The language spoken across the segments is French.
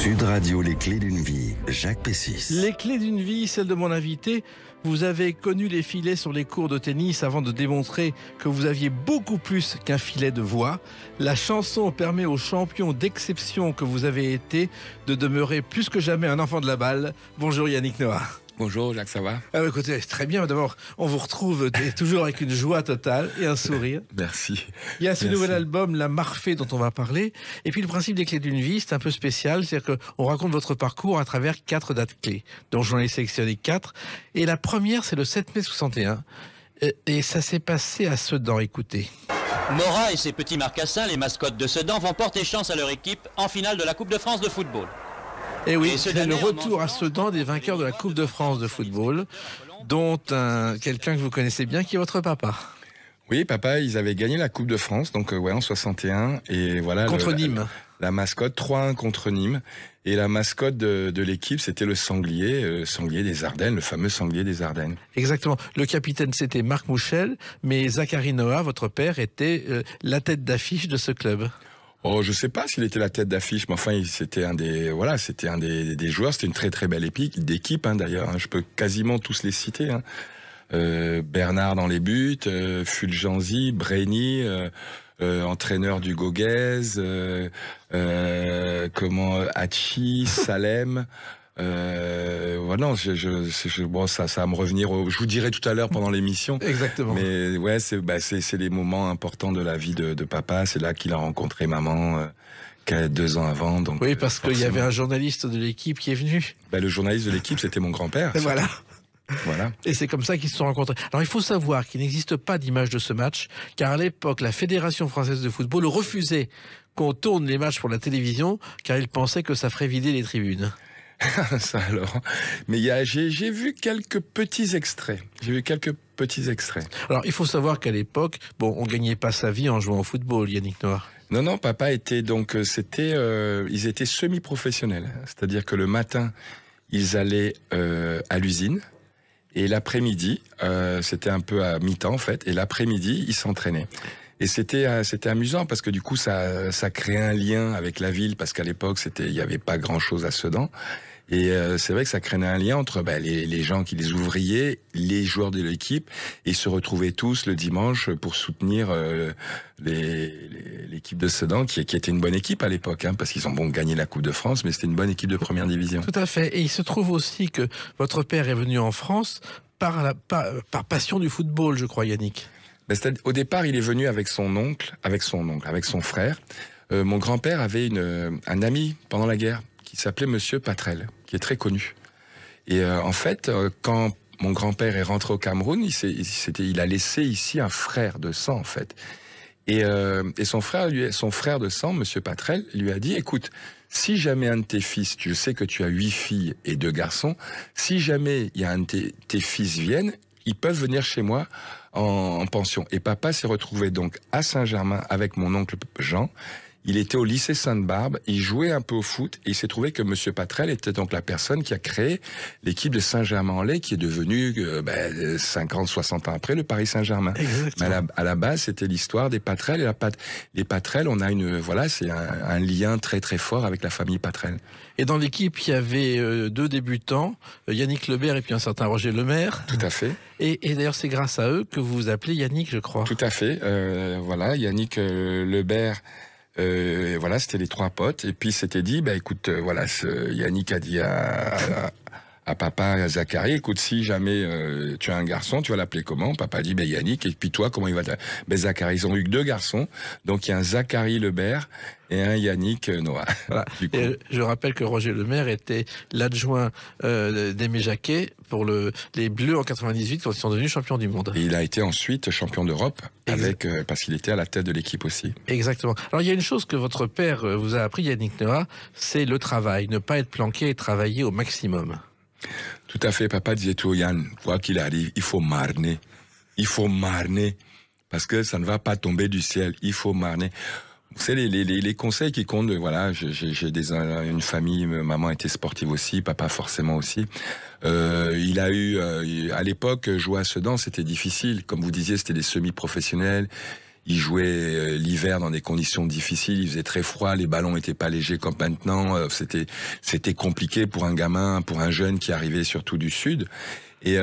Sud Radio, les clés d'une vie, Jacques Pessis. Les clés d'une vie, celle de mon invité. Vous avez connu les filets sur les cours de tennis avant de démontrer que vous aviez beaucoup plus qu'un filet de voix. La chanson permet aux champions d'exception que vous avez été de demeurer plus que jamais un enfant de la balle. Bonjour Yannick Noah. Bonjour Jacques, ça va? Écoutez, très bien. D'abord, on vous retrouve toujours avec une joie totale et un sourire. Merci. Il y a ce nouvel album, La Marfée, dont on va parler. Et puis le principe des clés d'une vie, c'est un peu spécial. C'est-à-dire qu'on raconte votre parcours à travers 4 dates clés. Donc j'en ai sélectionné 4. Et la première, c'est le 7 mai 61. Et ça s'est passé à Sedan, écoutez. Mora et ses petits marcassins, les mascottes de Sedan, vont porter chance à leur équipe en finale de la Coupe de France de football. Et oui, c'est le retour à Sedan des vainqueurs de la Coupe de France de football, dont quelqu'un que vous connaissez bien, qui est votre papa. Oui, papa, ils avaient gagné la Coupe de France, donc en 61, et voilà. Contre Nîmes. La mascotte, 3-1 contre Nîmes. Et la mascotte de l'équipe, c'était le sanglier, sanglier des Ardennes, le fameux sanglier des Ardennes. Exactement. Le capitaine, c'était Marc Mouchel, mais Zachary Noah, votre père, était la tête d'affiche de ce club. Oh, je sais pas s'il était la tête d'affiche, mais enfin, c'était un des joueurs. C'était une très très belle d'équipe, d'ailleurs. Hein. Je peux quasiment tous les citer. Hein. Bernard dans les buts, Fulgenzi, Breny, entraîneur du Gauguez, Hachi, Salem. Voilà, bon, ça va me revenir. Je vous dirai tout à l'heure pendant l'émission. Exactement. Mais ouais, c'est les moments importants de la vie de papa. C'est là qu'il a rencontré maman. 2 ans avant. Donc, oui, parce qu'il y avait un journaliste de l'équipe qui est venu. Le journaliste de l'équipe, c'était mon grand-père. Voilà. Voilà. Et c'est comme ça qu'ils se sont rencontrés. Alors il faut savoir qu'il n'existe pas d'image de ce match, car à l'époque, la Fédération française de football refusait qu'on tourne les matchs pour la télévision, car ils pensaient que ça ferait vider les tribunes. Ça alors. Mais j'ai vu quelques petits extraits. Alors il faut savoir qu'à l'époque, on gagnait pas sa vie en jouant au football, Yannick Noah. Non, papa était donc ils étaient semi-professionnels, c'est-à-dire que le matin ils allaient à l'usine et l'après-midi c'était un peu à mi-temps en fait, et l'après-midi ils s'entraînaient. Et c'était amusant parce que du coup ça créait un lien avec la ville, parce qu'à l'époque il y avait pas grand-chose à Sedan. Et c'est vrai que ça créait un lien entre les gens les ouvriers, les joueurs de l'équipe, et se retrouvaient tous le dimanche pour soutenir l'équipe de Sedan, qui était une bonne équipe à l'époque, parce qu'ils ont gagné la Coupe de France, mais c'était une bonne équipe de première division. Tout à fait. Et il se trouve aussi que votre père est venu en France par passion du football, je crois, Yannick. Au départ, il est venu avec son frère. Mon grand-père avait un ami pendant la guerre qui s'appelait Monsieur Patrel, qui est très connu. Et en fait, quand mon grand-père est rentré au Cameroun, il a laissé ici un frère de sang, en fait. Et son frère de sang, Monsieur Patrel, lui a dit: écoute, si jamais un de tes fils, tu sais que tu as 8 filles et 2 garçons, si jamais il y a un de tes fils viennent, ils peuvent venir chez moi en pension. Et papa s'est retrouvé donc à Saint-Germain avec mon oncle Jean. Il était au lycée Sainte-Barbe, il jouait un peu au foot, et il s'est trouvé que Monsieur Patrel était donc la personne qui a créé l'équipe de Saint-Germain-en-Laye, qui est devenue 50, 60 ans après le Paris Saint-Germain. Mais à la base, c'était l'histoire des Patrel, et les Patrel, on a c'est un lien très très fort avec la famille Patrel. Et dans l'équipe, il y avait 2 débutants, Yannick Lebert et puis un certain Roger Lemaire. Tout à fait. Et d'ailleurs, c'est grâce à eux que vous vous appelez Yannick, je crois. Tout à fait. Yannick Lebert. C'était les 3 potes, et puis c'était dit, écoute, Yannick a dit à papa, à Zachary, écoute, si jamais tu as un garçon, tu vas l'appeler comment? Papa dit, Yannick, et puis toi, comment il va t'appeler? Zachary, ils ont eu que 2 garçons, donc il y a un Zachary Lebert et un Yannick Noah. Voilà. Et je rappelle que Roger Lemaire était l'adjoint d'Aimé Jacquet pour les Bleus en 98, quand ils sont devenus champions du monde. Et il a été ensuite champion d'Europe, parce qu'il était à la tête de l'équipe aussi. Exactement. Alors il y a une chose que votre père vous a appris, Yannick Noah, c'est le travail, ne pas être planqué et travailler au maximum. Tout à fait, papa disait tout, Yann, quoi qu'il arrive, il faut marner, parce que ça ne va pas tomber du ciel, il faut marner. C'est les conseils qui comptent. J'ai une famille, maman était sportive aussi, papa forcément aussi. Il a eu à l'époque, jouer à Sedan, c'était difficile. Comme vous disiez, c'était des semi-professionnels. il jouait l'hiver dans des conditions difficiles, il faisait très froid, les ballons étaient pas légers comme maintenant, c'était compliqué pour un gamin, pour un jeune qui arrivait surtout du sud. Et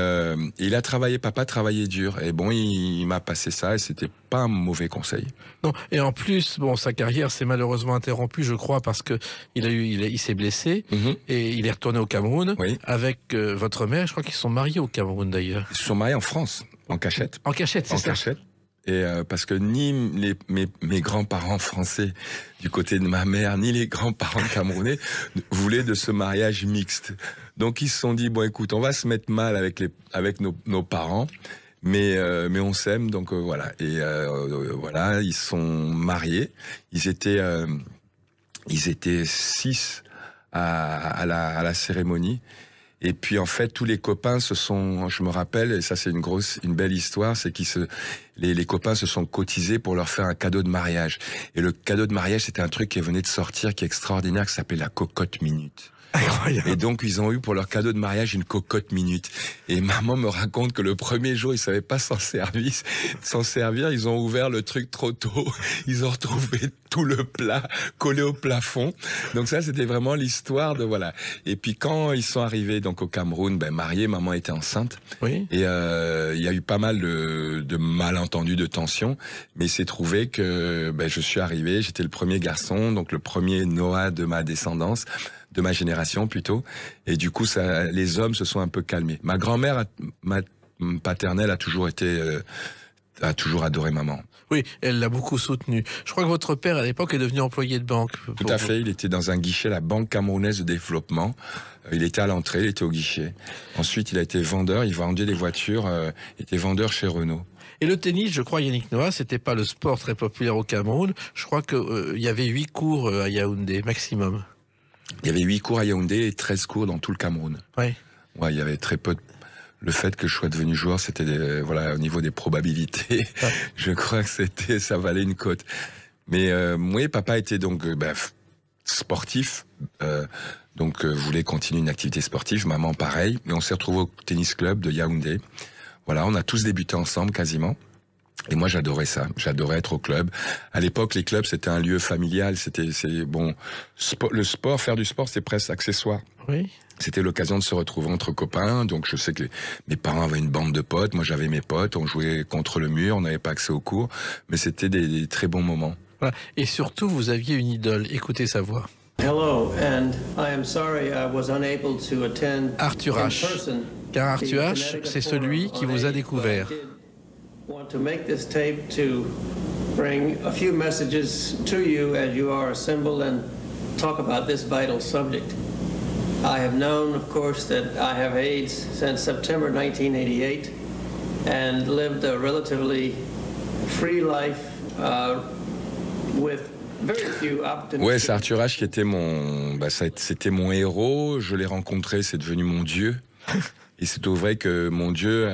il a travaillé, papa travaillait dur. Et bon, il m'a passé ça et c'était pas un mauvais conseil. Non, et en plus, bon, sa carrière s'est malheureusement interrompue, je crois, parce que il s'est blessé et il est retourné au Cameroun avec votre mère. Je crois qu'ils se sont mariés au Cameroun d'ailleurs. Ils se sont mariés en France, en cachette. En cachette, c'est ça. En cachette. Et parce que ni mes grands-parents français du côté de ma mère, ni les grands-parents camerounais voulaient de ce mariage mixte. Donc ils se sont dit, bon écoute, on va se mettre mal avec nos parents, mais on s'aime, donc voilà. Et voilà, ils sont mariés. Ils étaient 6 à la cérémonie. Et puis en fait tous les copains je me rappelle, et ça c'est une belle histoire, c'est les copains se sont cotisés pour leur faire un cadeau de mariage. Et le cadeau de mariage, c'était un truc qui venait de sortir, qui est extraordinaire, qui s'appelait la cocotte minute. Incroyable. Et donc ils ont eu pour leur cadeau de mariage une cocotte minute. Et maman me raconte que le premier jour ils savaient pas s'en servir, ils ont ouvert le truc trop tôt, ils ont retrouvé tout le plat collé au plafond. Donc ça c'était vraiment l'histoire de voilà. Et puis quand ils sont arrivés donc au Cameroun, mariés, maman était enceinte. Oui. Et il y a eu pas mal de malentendus, de tensions, mais il s'est trouvé que je suis arrivé, j'étais le premier garçon, donc le premier Noah de ma descendance, de ma génération plutôt, et du coup les hommes se sont un peu calmés. Ma grand-mère paternelle a toujours adoré maman. Oui, elle l'a beaucoup soutenu. Je crois que votre père à l'époque est devenu employé de banque. Tout à fait, il était dans un guichet, la Banque camerounaise de développement. Il était à l'entrée, il était au guichet. Ensuite, il a été vendeur, il vendait des voitures, il était vendeur chez Renault. Et le tennis, je crois, Yannick Noah, c'était pas le sport très populaire au Cameroun. Je crois qu'il y avait 8 cours à Yaoundé, maximum. Il y avait 8 cours à Yaoundé et 13 cours dans tout le Cameroun. Oui. Ouais, il y avait très peu de... Le fait que je sois devenu joueur, c'était au niveau des probabilités. Ah. Je crois que ça valait une cote. Mais moi, papa était donc sportif, donc voulait continuer une activité sportive. Maman, pareil. Mais on s'est retrouvés au tennis club de Yaoundé. Voilà, on a tous débuté ensemble quasiment. Et moi, j'adorais ça. J'adorais être au club. À l'époque, les clubs, c'était un lieu familial. Le sport, faire du sport, c'est presque accessoire. Oui. C'était l'occasion de se retrouver entre copains. Donc, je sais que mes parents avaient une bande de potes. Moi, j'avais mes potes. On jouait contre le mur. On n'avait pas accès aux cours. Mais c'était des très bons moments. Voilà. Et surtout, vous aviez une idole. Écoutez sa voix. Hello, and I am sorry I was unable to attend Arthur Ashe. Car Arthur Ashe, c'est celui qui vous a découvert. Want to make this tape to bring a few messages to you as you are assembled and talk about this vital subject. I have known, of course, that I have AIDS since September 1988 and lived a relatively free life with very few opportunities. Ouais, c'est Arthur Ashe qui était c'était mon héros. Je l'ai rencontré, c'est devenu mon Dieu. Et c'est vrai que mon Dieu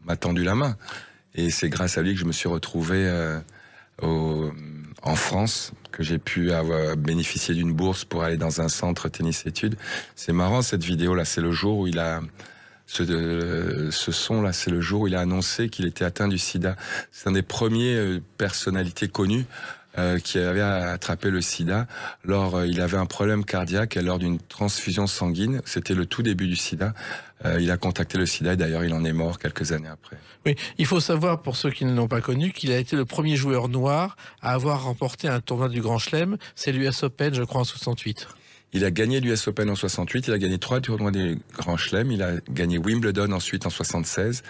m'a tendu la main. Et c'est grâce à lui que je me suis retrouvé en France, que j'ai pu bénéficier d'une bourse pour aller dans un centre tennis-études. C'est marrant cette vidéo-là, c'est le jour où il a... Ce son-là, c'est le jour où il a annoncé qu'il était atteint du sida. C'est un des premiers personnalités connues qui avait attrapé le sida. Il avait un problème cardiaque et lors d'une transfusion sanguine, c'était le tout début du sida. Il a contacté le sida et d'ailleurs il en est mort quelques années après. Oui, il faut savoir pour ceux qui ne l'ont pas connu qu'il a été le premier joueur noir à avoir remporté un tournoi du Grand Chelem. C'est l'US Open, je crois, en 68. Il a gagné l'US Open en 68, il a gagné 3 tournois du Grand Chelem, il a gagné Wimbledon ensuite en 76.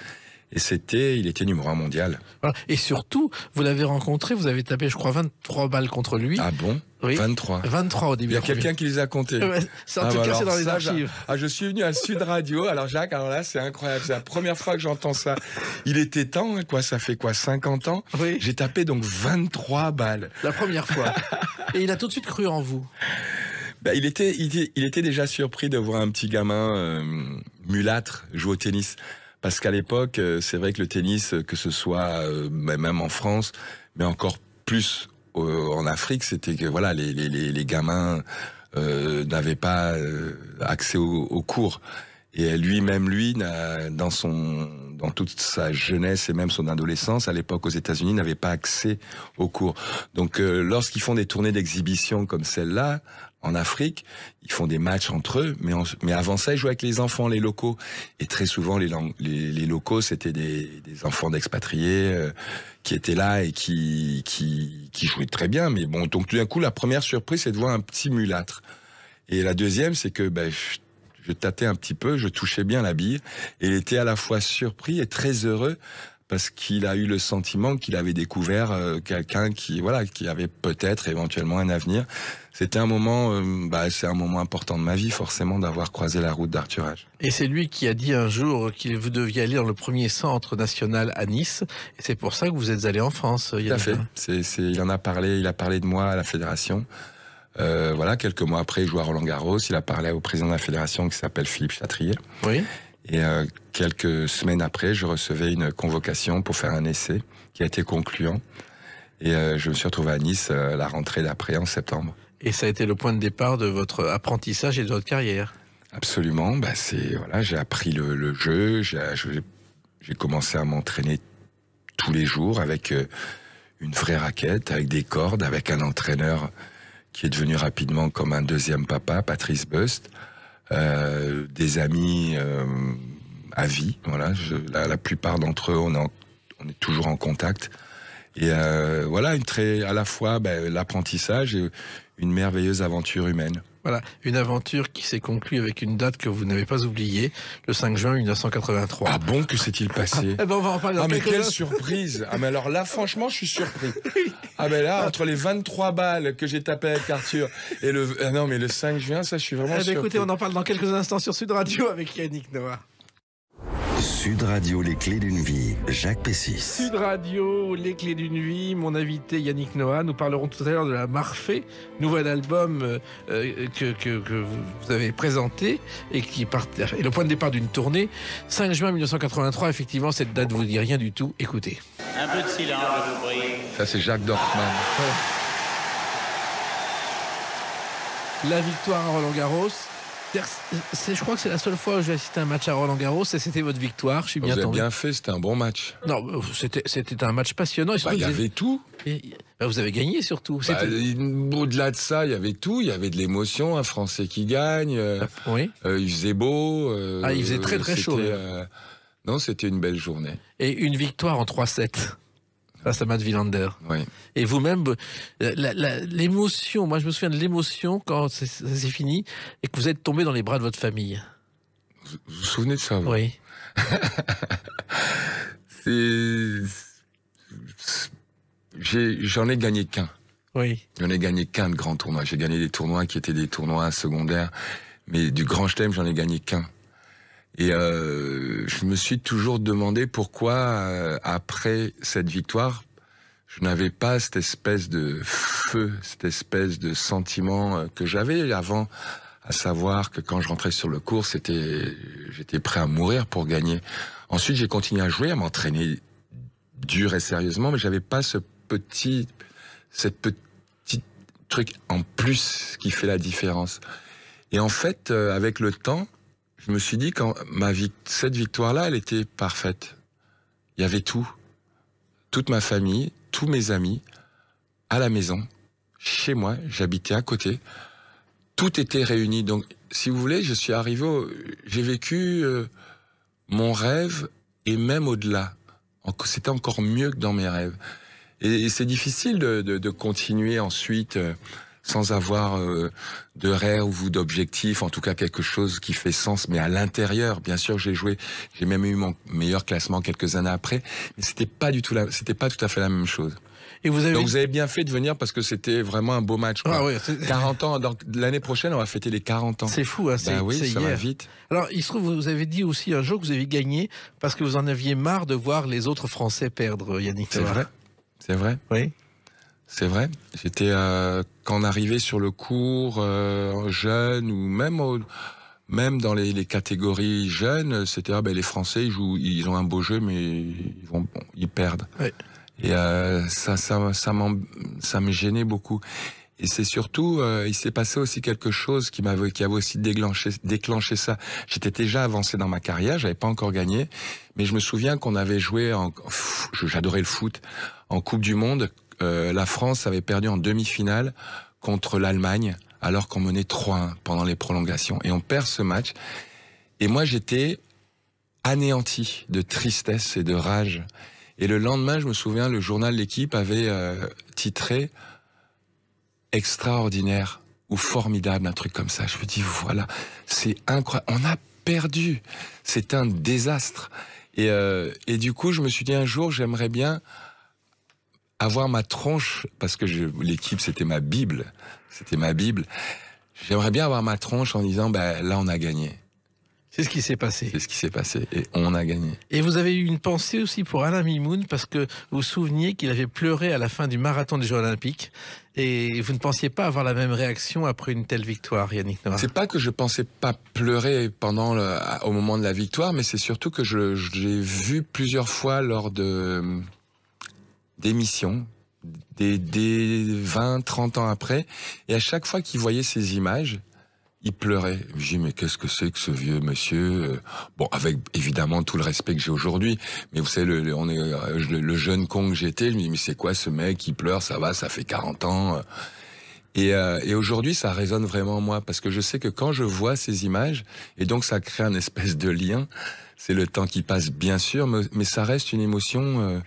Et il était numéro 1 mondial. Voilà. Et surtout, vous l'avez rencontré, vous avez tapé, je crois, 23 balles contre lui. Ah bon? Oui. 23. 23 au début. Il y a quelqu'un qui les a comptés. C'est en tout cas, c'est dans les archives. Je suis venu à Sud Radio. Alors Jacques, là, c'est incroyable. C'est la première fois que j'entends ça. Il était temps, quoi, ça fait quoi, 50 ans? Oui. J'ai tapé donc 23 balles. La première fois. Et il a tout de suite cru en vous. Il était déjà surpris de voir un petit gamin mulâtre jouer au tennis. Parce qu'à l'époque, c'est vrai que le tennis, que ce soit même en France, mais encore plus en Afrique, c'était que voilà, les gamins n'avaient pas accès aux cours. Et lui, dans dans toute sa jeunesse et même son adolescence, à l'époque aux États-Unis, n'avait pas accès aux cours. Donc lorsqu'ils font des tournées d'exhibition comme celle-là, en Afrique, ils font des matchs entre eux, mais avant ça, ils jouent avec les enfants, les locaux. Et très souvent, les locaux, c'était des enfants d'expatriés qui étaient là et qui jouaient très bien. Mais bon, donc tout d'un coup, la première surprise, c'est de voir un petit mulâtre. Et la deuxième, c'est que je tâtais un petit peu, je touchais bien la bille, et il était à la fois surpris et très heureux parce qu'il a eu le sentiment qu'il avait découvert quelqu'un qui avait peut-être éventuellement un avenir. C'était un moment, c'est un moment important de ma vie, forcément, d'avoir croisé la route d'Arthur Ashe. Et c'est lui qui a dit un jour que vous deviez aller dans le premier centre national à Nice, et c'est pour ça que vous êtes allé en France. Tout à fait. Il a parlé de moi à la fédération. Quelques mois après, il joue à Roland-Garros. Il a parlé au président de la fédération qui s'appelle Philippe Chatrier. Oui. Et quelques semaines après, je recevais une convocation pour faire un essai qui a été concluant. Et je me suis retrouvé à Nice la rentrée d'après, en septembre. Et ça a été le point de départ de votre apprentissage et de votre carrière. Absolument. J'ai appris le jeu. J'ai commencé à m'entraîner tous les jours avec une vraie raquette, avec des cordes, avec un entraîneur qui est devenu rapidement comme un deuxième papa, Patrice Bust. Des amis à vie, la plupart d'entre eux, on est toujours en contact. Et à la fois l'apprentissage et une merveilleuse aventure humaine. Voilà, une aventure qui s'est conclue avec une date que vous n'avez pas oubliée, le 5 juin 1983. Ah bon, que s'est-il passé? On va en parler. Mais quelle surprise! Ah mais alors là, franchement, je suis surpris. Ah ben là, entre les 23 balles que j'ai tapé avec Arthur et le 5 juin, ça, je suis vraiment surpris. Écoutez, on en parle dans quelques instants sur Sud Radio avec Yannick Noah. Sud Radio, les clés d'une vie, Jacques Pessis. Sud Radio, les clés d'une vie, mon invité Yannick Noah. Nous parlerons tout à l'heure de la Marfée, nouvel album que vous avez présenté et qui est le point de départ d'une tournée. 5 juin 1983, effectivement, cette date ne vous dit rien du tout. Écoutez. Un peu de silence, je vous prie. Ça, c'est Jacques Dorfman. La victoire à Roland-Garros. Je crois que c'est la seule fois où j'ai assisté à un match à Roland-Garros et c'était votre victoire. Je suis bien tombé. Vous avez bien fait, c'était un bon match. Non, c'était un match passionnant. Et il y avait tout. Vous avez gagné surtout. Au-delà de ça, il y avait tout. Il y avait de l'émotion, un Français qui gagne. Oui. Il faisait beau. Il faisait très très chaud. Non, c'était une belle journée. Et une victoire en 3-7. Face à Matt Wilander. Oui. Et vous-même, l'émotion, moi je me souviens de l'émotion quand ça s'est fini et que vous êtes tombé dans les bras de votre famille. Vous vous souvenez de ça? Oui. J'en ai gagné qu'un. Oui. J'en ai gagné qu'un de grands tournois. J'ai gagné des tournois qui étaient des tournois secondaires, mais du Grand Chelem, j'en ai gagné qu'un. Et je me suis toujours demandé pourquoi, après cette victoire, je n'avais pas cette espèce de feu, cette espèce de sentiment que j'avais avant, à savoir que quand je rentrais sur le court, j'étais prêt à mourir pour gagner. Ensuite, j'ai continué à jouer, à m'entraîner dur et sérieusement, mais j'avais pas cette petit truc en plus qui fait la différence. Et en fait, avec le temps, je me suis dit quand cette victoire-là, elle était parfaite. Il y avait tout. Toute ma famille, tous mes amis, à la maison, chez moi, j'habitais à côté. Tout était réuni. Donc, si vous voulez, j'ai vécu mon rêve et même au-delà. C'était encore mieux que dans mes rêves. Et c'est difficile de continuer ensuite sans avoir de rêve ou d'objectif, en tout cas quelque chose qui fait sens, mais à l'intérieur. Bien sûr, j'ai même eu mon meilleur classement quelques années après, mais c'était pas tout à fait la même chose. Et Donc vous avez bien fait de venir parce que c'était vraiment un beau match, quoi. Ah oui, 40 ans, donc l'année prochaine, on va fêter les 40 ans. C'est fou, hein, oui, ça va vite. Alors, il se trouve, vous avez dit aussi un jour que vous avez gagné parce que vous en aviez marre de voir les autres Français perdre, Yannick. C'est vrai. C'est vrai. Oui. C'est vrai. J'étais quand on arrivait sur le court jeune ou même dans les catégories jeunes, c'était les Français ils ont un beau jeu mais ils perdent. Oui. Et ça me gênait beaucoup. Et c'est surtout, il s'est passé aussi quelque chose qui avait aussi déclenché ça. J'étais déjà avancé dans ma carrière, j'avais pas encore gagné, mais je me souviens qu'on avait joué, j'adorais le foot, en Coupe du Monde. La France avait perdu en demi-finale contre l'Allemagne, alors qu'on menait 3-1 pendant les prolongations. Et on perd ce match. Et moi, j'étais anéanti de tristesse et de rage. Et le lendemain, je me souviens, le journal L'Équipe avait titré « Extraordinaire » ou « Formidable », un truc comme ça. Je me dis, voilà, c'est incroyable. On a perdu. C'est un désastre. Et du coup, je me suis dit, un jour, j'aimerais bien avoir ma tronche, parce que L'Équipe, c'était ma Bible. C'était ma Bible. J'aimerais bien avoir ma tronche en disant, là, on a gagné. C'est ce qui s'est passé. C'est ce qui s'est passé et on a gagné. Et vous avez eu une pensée aussi pour Alain Mimoun parce que vous vous souveniez qu'il avait pleuré à la fin du marathon des Jeux Olympiques et vous ne pensiez pas avoir la même réaction après une telle victoire, Yannick Noah. C'est pas que je pensais pas pleurer au moment de la victoire, mais c'est surtout que je l'ai vu plusieurs fois lors d'émissions, des 20, 30 ans après, et à chaque fois qu'il voyait ces images, il pleurait. Je dis, mais qu'est-ce que c'est que ce vieux monsieur? Bon, avec évidemment tout le respect que j'ai aujourd'hui, mais vous savez, le jeune con que j'étais, je me dis, mais c'est quoi ce mec qui pleure? Ça va, ça fait 40 ans. Et aujourd'hui, ça résonne vraiment en moi, parce que je sais que quand je vois ces images, et donc ça crée un espèce de lien, c'est le temps qui passe, bien sûr, mais ça reste une émotion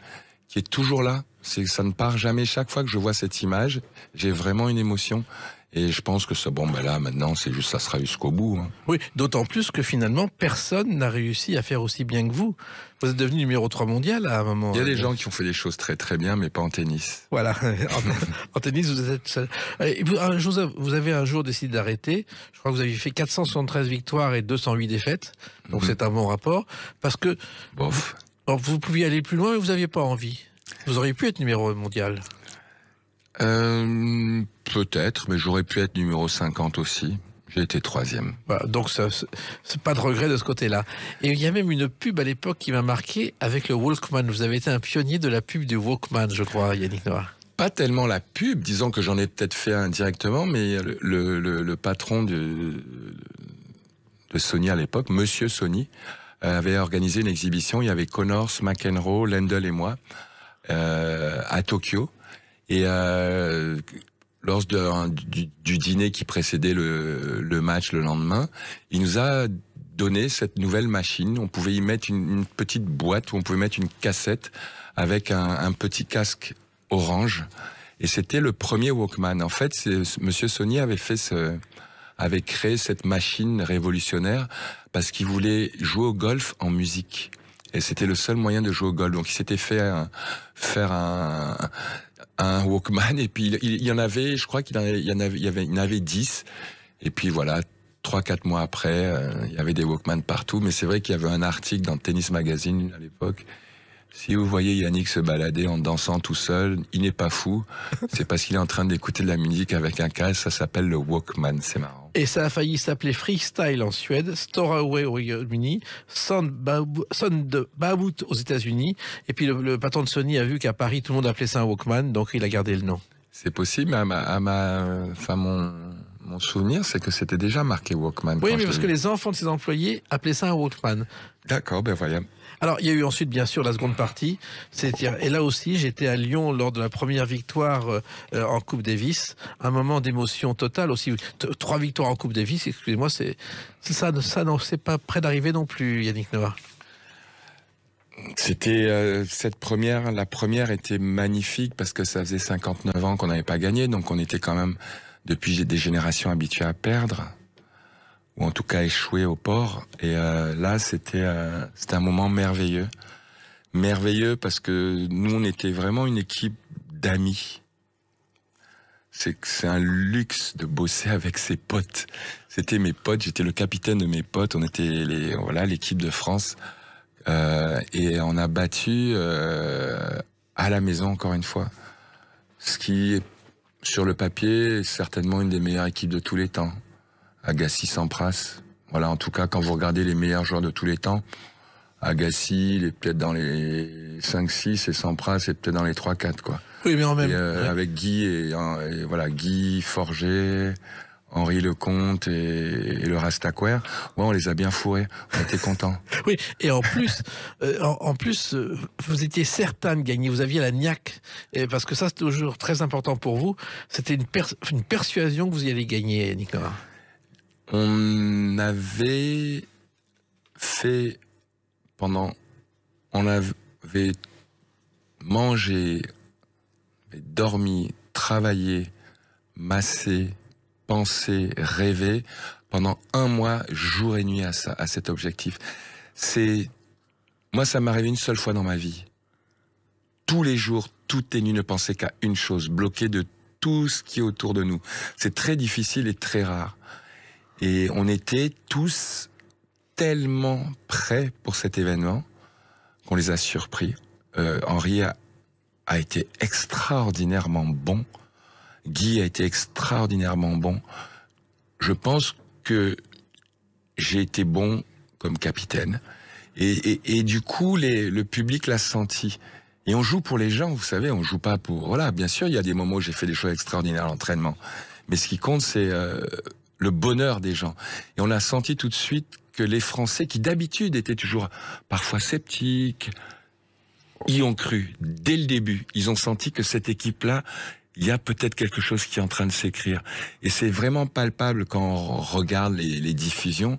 qui est toujours là. Ça ne part jamais. Chaque fois que je vois cette image, j'ai vraiment une émotion. Et je pense que là, maintenant, c'est juste, ça sera jusqu'au bout. Hein. Oui, d'autant plus que finalement, personne n'a réussi à faire aussi bien que vous. Vous êtes devenu numéro 3 mondial à un moment. Il y a des gens qui ont fait des choses très très bien, mais pas en tennis. Voilà. En tennis, vous êtes seul. Vous avez un jour décidé d'arrêter. Je crois que vous avez fait 473 victoires et 208 défaites. Donc c'est un bon rapport. Parce que Bof. Vous pouviez aller plus loin, mais vous n'aviez pas envie. Vous auriez pu être numéro mondial. Peut-être, mais j'aurais pu être numéro 50 aussi. J'ai été 3e. Voilà, donc c'est pas de regret de ce côté-là. Et il y a même une pub à l'époque qui m'a marqué avec le Walkman. Vous avez été un pionnier de la pub du Walkman, je crois, Yannick Noah. Pas tellement la pub, disons que j'en ai peut-être fait indirectement, mais le patron de Sony à l'époque, Monsieur Sony, avait organisé une exhibition. Il y avait Connors, McEnroe, Lendl et moi à Tokyo. Et lors du dîner qui précédait le match le lendemain, il nous a donné cette nouvelle machine. On pouvait y mettre une petite boîte où on pouvait mettre une cassette avec un petit casque orange. Et c'était le premier Walkman. En fait, Monsieur Sony avait créé cette machine révolutionnaire parce qu'il voulait jouer au golf en musique. Et c'était le seul moyen de jouer au golf. Donc il s'était fait faire un Walkman, et puis il y en avait, je crois qu'il y en avait 10, et puis voilà, 3-4 mois après, il y avait des Walkman partout, mais c'est vrai qu'il y avait un article dans Tennis Magazine à l'époque. Si vous voyez Yannick se balader en dansant tout seul, il n'est pas fou, c'est parce qu'il est en train d'écouter de la musique avec un casque, ça s'appelle le Walkman, c'est marrant. Et ça a failli s'appeler Freestyle en Suède, Storaway au Royaume-Uni, Soundboot aux États-Unis, et puis le patron de Sony a vu qu'à Paris tout le monde appelait ça un Walkman, donc il a gardé le nom. C'est possible, mais mon souvenir, c'est que c'était déjà marqué Walkman. Oui, mais parce que les enfants de ses employés appelaient ça un Walkman. D'accord, ben voilà. Alors, il y a eu ensuite, bien sûr, la seconde partie. Et là aussi, j'étais à Lyon lors de la première victoire en Coupe Davis. Un moment d'émotion totale aussi. 3 victoires en Coupe Davis, excusez-moi, c'est pas près d'arriver non plus, Yannick Noah. C'était la première était magnifique parce que ça faisait 59 ans qu'on n'avait pas gagné, donc on était quand même, depuis des générations, habitués à perdre. Ou en tout cas échoué au port. Et là, c'était un moment merveilleux. Merveilleux parce que nous, on était vraiment une équipe d'amis. C'est un luxe de bosser avec ses potes. C'était mes potes, j'étais le capitaine de mes potes, on était l'équipe de France. Et on a battu à la maison, encore une fois. Ce qui, sur le papier, est certainement une des meilleures équipes de tous les temps. Agassi, Sampras. Voilà, en tout cas, quand vous regardez les meilleurs joueurs de tous les temps, Agassi, il est peut-être dans les 5-6 et Sampras est peut-être dans les 3-4, quoi. Oui, mais en même temps. Avec Guy et voilà, Guy Forget, Henri Lecomte et le Rastaquaire, ouais, on les a bien fourrés, on était contents. Oui, et en plus, vous étiez certain de gagner, vous aviez la niaque, parce que ça c'est toujours très important pour vous, c'était une persuasion que vous y allez gagner, Nicolas. On avait fait on avait mangé, dormi, travaillé, massé, pensé, rêvé pendant 1 mois, jour et nuit à cet objectif. Moi, ça m'est arrivé une seule fois dans ma vie. Tous les jours, toutes les nuits, ne penser qu'à une chose, bloqué de tout ce qui est autour de nous. C'est très difficile et très rare. Et on était tous tellement prêts pour cet événement qu'on les a surpris. Henri a été extraordinairement bon. Guy a été extraordinairement bon. Je pense que j'ai été bon comme capitaine. Et du coup, le public l'a senti. Et on joue pour les gens, vous savez, on joue pas pour... Voilà, bien sûr, il y a des moments où j'ai fait des choses extraordinaires à l'entraînement. Mais ce qui compte, c'est le bonheur des gens. Et on a senti tout de suite que les Français, qui d'habitude étaient toujours parfois sceptiques, y ont cru dès le début. Ils ont senti que cette équipe-là, il y a peut-être quelque chose qui est en train de s'écrire. Et c'est vraiment palpable quand on regarde les diffusions.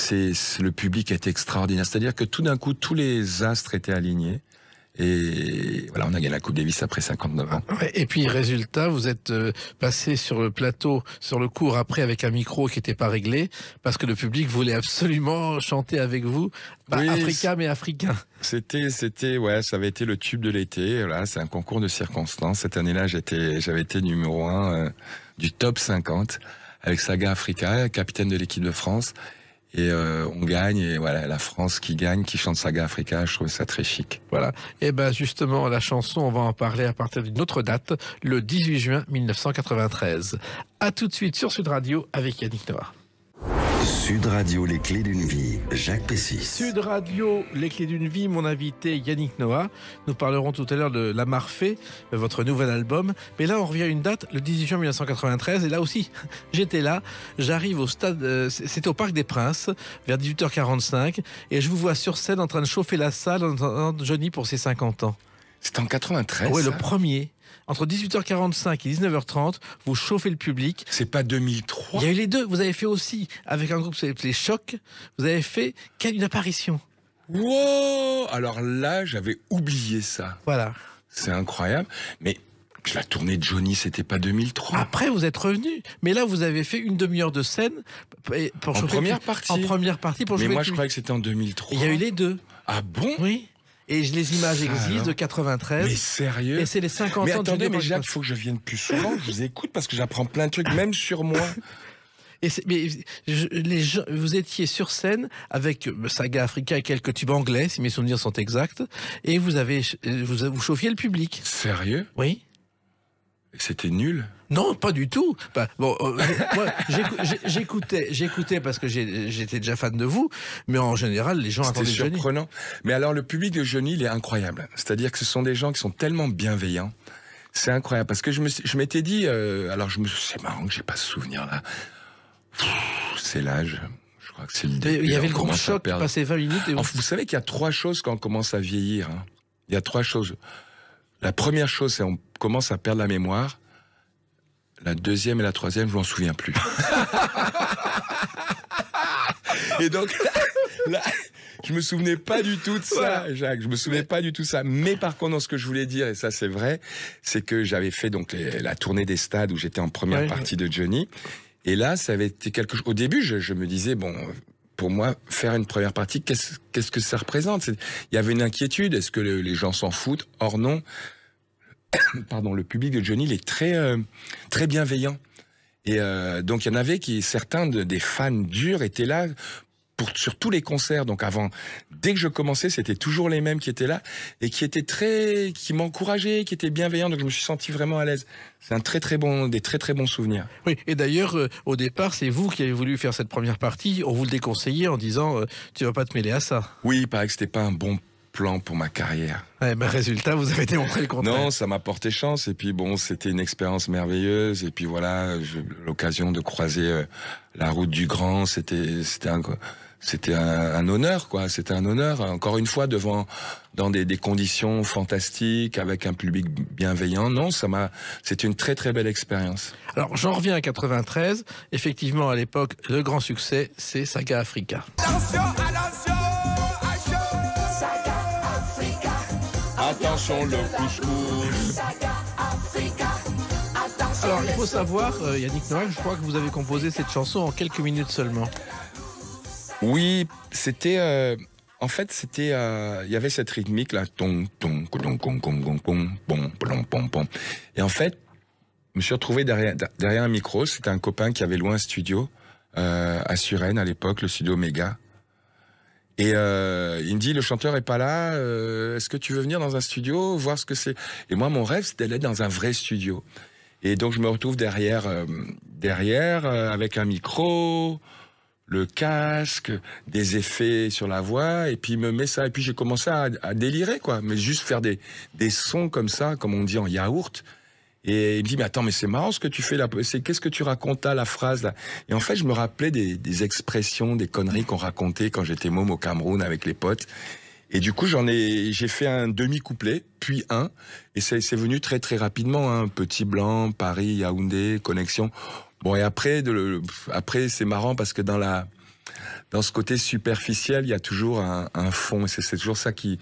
Le public est extraordinaire. C'est-à-dire que tout d'un coup, tous les astres étaient alignés. Et voilà, on a gagné la Coupe Davis après 59 ans. Ouais, et puis, résultat, vous êtes passé sur le plateau, sur le court après, avec un micro qui n'était pas réglé, parce que le public voulait absolument chanter avec vous. Oui, Africa, mais africain. Ouais, ça avait été le tube de l'été. Voilà, c'est un concours de circonstances. Cette année-là, j'avais été numéro 1 du top 50 avec Saga Africa, capitaine de l'équipe de France. Et on gagne, et voilà, la France qui gagne, qui chante Saga Africa, je trouve ça très chic. Voilà, et ben justement, la chanson, on va en parler à partir d'une autre date, le 18 juin 1993. À tout de suite sur Sud Radio avec Yannick Noah. Sud Radio, les clés d'une vie, Jacques Pessis. Sud Radio, les clés d'une vie, mon invité Yannick Noah. Nous parlerons tout à l'heure de La Marfée, votre nouvel album. Mais là, on revient à une date, le 18 juin 1993. Et là aussi, j'étais là. J'arrive au stade, c'était au Parc des Princes, vers 18h45. Et je vous vois sur scène en train de chauffer la salle en entendant Johnny pour ses 50 ans. C'était en 93. Oui, le premier. Entre 18h45 et 19h30, vous chauffez le public. C'est pas 2003. Il y a eu les deux. Vous avez fait aussi, avec un groupe qui s'appelait Choc, vous avez fait une apparition. Wow! Alors là, j'avais oublié ça. Voilà. C'est incroyable. Mais la tournée de Johnny, c'était pas 2003. Après, vous êtes revenu. Mais là, vous avez fait une demi-heure de scène pour en première partie. En première partie pour mais jouer. Moi, je croyais que c'était en 2003. Il y a eu les deux. Ah bon? Oui. Et les images existent de 93. Mais sérieux? Et c'est les 50 mais ans attendez, de mais Jacques, il faut que je vienne plus souvent. Je vous écoute parce que j'apprends plein de trucs, même sur moi. Vous étiez sur scène avec Saga Africa et quelques tubes anglais, si mes souvenirs sont exacts, et vous chauffiez le public. Sérieux? Oui. C'était nul? Non, pas du tout. Bah, bon, moi, j'écoutais parce que j'étais déjà fan de vous, mais en général, les gens attendaient Johnny. C'était surprenant. Mais alors, le public de Johnny, il est incroyable. C'est-à-dire que ce sont des gens qui sont tellement bienveillants. C'est incroyable. Parce que je m'étais dit, c'est marrant que j'ai pas ce souvenir-là. C'est l'âge. Je crois que c'est le début. Il y avait le groupe Choc qui passait 20 minutes. Et vous savez qu'il y a 3 choses quand on commence à vieillir. Hein. Il y a 3 choses. La première chose, c'est on commence à perdre la mémoire. La deuxième et la troisième, je m'en souviens plus. Et donc, là, je me souvenais pas du tout de ça, Jacques. Je me souvenais pas du tout de ça. Mais par contre, ce que je voulais dire, et ça c'est vrai, c'est que j'avais fait donc la tournée des stades où j'étais en première partie de Johnny. Et là, ça avait été quelque chose. Au début, je me disais, bon, pour moi, faire une première partie, qu'est-ce que ça représente? Il y avait une inquiétude. Est-ce que les gens s'en foutent? Or non. Pardon, le public de Johnny, il est très, très bienveillant. Et donc, il y en avait certains des fans durs étaient là sur tous les concerts. Donc dès que je commençais, c'était toujours les mêmes qui étaient là et qui m'encourageaient, qui étaient bienveillants. Donc je me suis senti vraiment à l'aise. C'est des très très bons souvenirs. Oui, et d'ailleurs, au départ, c'est vous qui avez voulu faire cette première partie. On vous le déconseillait en disant, tu vas pas te mêler à ça. Oui, il paraît que c'était pas un bon plan pour ma carrière. Ouais, ben, résultat, vous avez démontré le contraire. Non, ça m'a porté chance. Et puis bon, c'était une expérience merveilleuse. Et puis voilà, l'occasion de croiser la route du Grand, c'était un honneur, quoi. C'était un honneur. Encore une fois, dans des conditions fantastiques, avec un public bienveillant. Non, c'était une très très belle expérience. Alors, j'en reviens à 93. Effectivement, à l'époque, le grand succès, c'est Saga Africa. Attention, le couscous. Alors, il faut savoir, Yannick Noah, je crois que vous avez composé cette chanson en quelques minutes seulement. Oui, c'était... en fait, c'était... Il y avait cette rythmique, là. Ton, ton, ton, ton, ton, ton, ton. Et en fait, je me suis retrouvé derrière un micro. C'était un copain qui avait loué un studio à Suresnes, à l'époque, le studio Méga. Et il me dit, le chanteur est pas là, est-ce que tu veux venir dans un studio, voir ce que c'est? Et moi, mon rêve, c'était d'aller dans un vrai studio. Et donc, je me retrouve derrière avec un micro, le casque, des effets sur la voix, et puis il me met ça. Et puis j'ai commencé à délirer, quoi. Mais juste faire des sons comme ça, comme on dit en yaourt. Et il me dit, mais attends, mais c'est marrant ce que tu fais là. Qu'est-ce que tu racontes là, la phrase là? Et en fait, je me rappelais des expressions, des conneries qu'on racontait quand j'étais môme au Cameroun avec les potes. Et du coup, j'ai fait un demi-couplet, puis un. Et c'est venu très très rapidement, hein. Petit Blanc, Paris, Yaoundé, connexion. Bon, et après, c'est marrant parce que dans ce côté superficiel, il y a toujours un fond. Et c'est toujours ça qui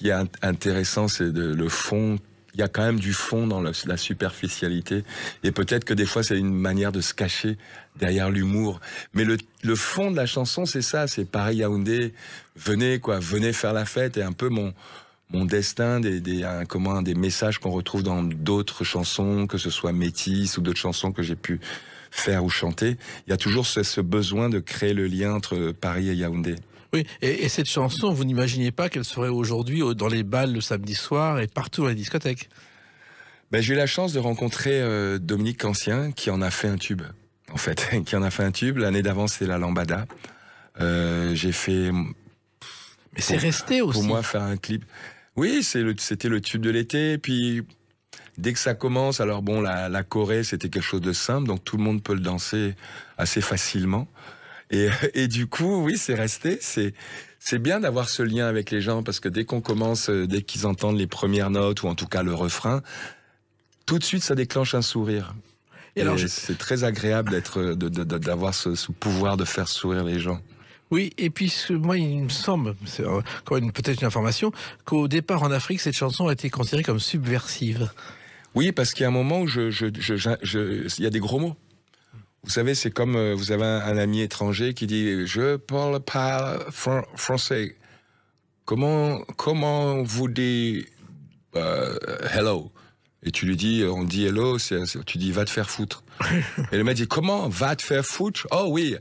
est intéressant, c'est le fond. Il y a quand même du fond dans la superficialité. Et peut-être que des fois, c'est une manière de se cacher derrière l'humour. Mais le fond de la chanson, c'est ça. C'est Paris, Yaoundé. Venez faire la fête. Et un peu mon destin, des messages qu'on retrouve dans d'autres chansons, que ce soit Métis ou d'autres chansons que j'ai pu faire ou chanter. Il y a toujours ce besoin de créer le lien entre Paris et Yaoundé. Oui, et cette chanson, vous n'imaginez pas qu'elle serait aujourd'hui dans les balles le samedi soir et partout dans les discothèques? Ben, j'ai eu la chance de rencontrer Dominique Ancien, qui en a fait un tube, en fait. Qui en a fait un tube. L'année d'avant, c'était La Lambada. J'ai fait... Mais c'est resté aussi. Pour moi, faire un clip. Oui, c'était le tube de l'été. Puis, dès que ça commence, alors bon, la Corée, c'était quelque chose de simple, donc tout le monde peut le danser assez facilement. Et du coup, oui, c'est resté. C'est bien d'avoir ce lien avec les gens, parce que dès qu'on commence, dès qu'ils entendent les premières notes, ou en tout cas le refrain, tout de suite, ça déclenche un sourire. Et alors, c'est très agréable d'avoir ce pouvoir de faire sourire les gens. Oui, et puis moi, il me semble, c'est encore peut-être une information, qu'au départ en Afrique, cette chanson a été considérée comme subversive. Oui, parce qu'il y a un moment où il y a des gros mots. Vous savez, c'est comme vous avez un ami étranger qui dit « Je parle pas français. Comment vous dites hello ?» Et tu lui dis, on dit hello, tu dis va te faire foutre. Et le mec dit comment va te faire foutre? Oh oui.